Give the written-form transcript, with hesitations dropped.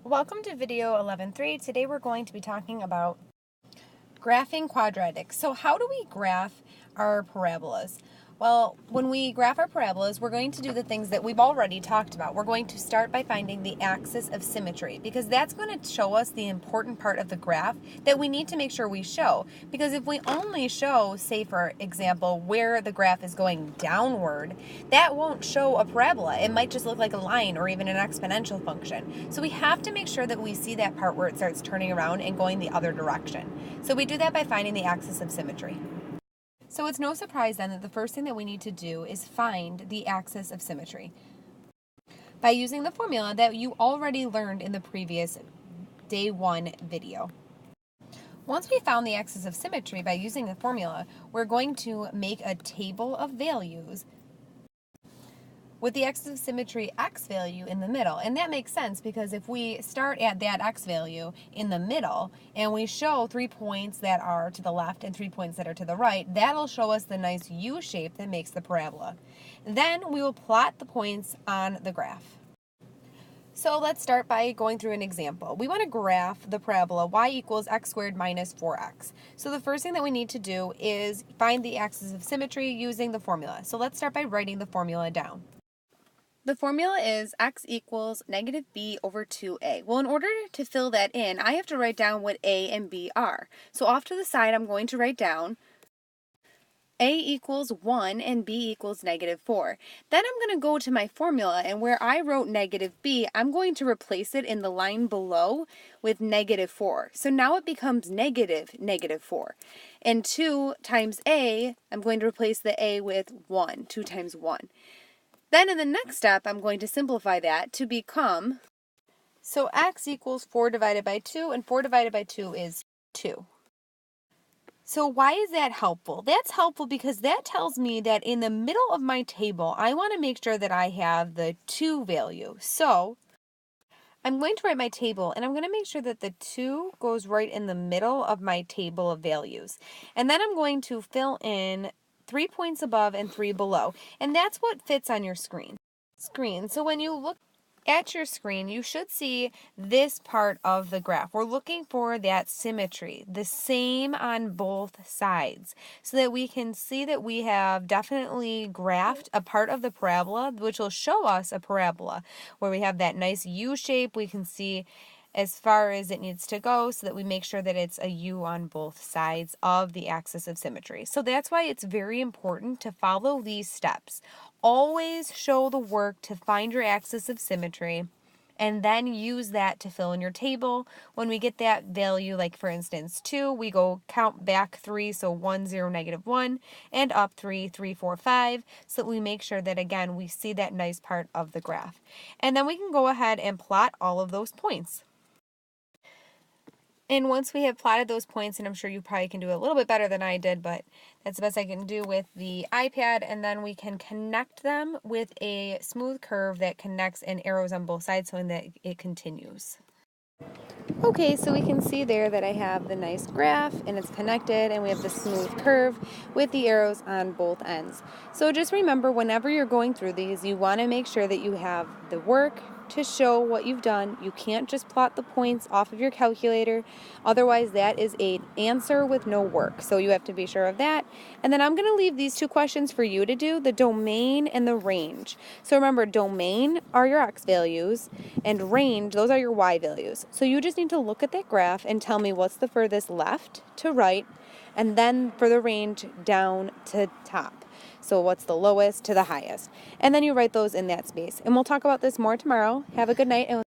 Welcome to video 11.3. Today we're going to be talking about graphing quadratics. So how do we graph our parabolas? Well, when we graph our parabolas, we're going to do the things that we've already talked about. We're going to start by finding the axis of symmetry because that's going to show us the important part of the graph that we need to make sure we show. Because if we only show, say for example, where the graph is going downward, that won't show a parabola. It might just look like a line or even an exponential function. So we have to make sure that we see that part where it starts turning around and going the other direction. So we do that by finding the axis of symmetry. So it's no surprise then that the first thing that we need to do is find the axis of symmetry by using the formula that you already learned in the previous day 1 video. Once we found the axis of symmetry by using the formula, we're going to make a table of values with the axis of symmetry x value in the middle. And that makes sense because if we start at that x value in the middle and we show 3 points that are to the left and 3 points that are to the right, that'll show us the nice U shape that makes the parabola. Then we will plot the points on the graph. So let's start by going through an example. We want to graph the parabola y equals x squared minus 4x. So the first thing that we need to do is find the axis of symmetry using the formula. So let's start by writing the formula down. The formula is x equals negative b over 2a. Well, in order to fill that in, I have to write down what a and b are. So off to the side, I'm going to write down a equals 1 and b equals negative 4. Then I'm going to go to my formula, and where I wrote negative b, I'm going to replace it in the line below with negative 4. So now it becomes negative 4. And 2 times a, I'm going to replace the a with 1, 2 times 1. Then in the next step, I'm going to simplify that to become, so x equals 4 divided by 2, and 4 divided by 2 is 2. So why is that helpful? That's helpful because that tells me that in the middle of my table, I want to make sure that I have the 2 value. So I'm going to write my table, and I'm going to make sure that the 2 goes right in the middle of my table of values. And then I'm going to fill in 3 points above and 3 below. And that's what fits on your screen. So when you look at your screen, you should see this part of the graph. We're looking for that symmetry, the same on both sides, so that we can see that we have definitely graphed a part of the parabola, which will show us a parabola, where we have that nice U shape. We can see as far as it needs to go so that we make sure that it's a U on both sides of the axis of symmetry. So that's why it's very important to follow these steps. Always show the work to find your axis of symmetry and then use that to fill in your table. When we get that value, like for instance 2, we go count back 3, so 1, 0, negative 1, and up 3, 3, 4, 5, so that we make sure that again we see that nice part of the graph. And then we can go ahead and plot all of those points. And once we have plotted those points, and I'm sure you probably can do a little bit better than I did, but that's the best I can do with the iPad, and then we can connect them with a smooth curve that connects and arrows on both sides so that it continues. Okay, so we can see there that I have the nice graph and it's connected, and we have the smooth curve with the arrows on both ends. So just remember, whenever you're going through these, you want to make sure that you have the work to show what you've done. You can't just plot the points off of your calculator, otherwise that is an answer with no work. So you have to be sure of that. And then I'm going to leave these 2 questions for you to do, the domain and the range. So remember, domain are your x values and range, those are your y values. So you just need to look at that graph and tell me what's the furthest left to right, and then for the range down to top. So what's the lowest to the highest? And then you write those in that space. And we'll talk about this more tomorrow. Have a good night.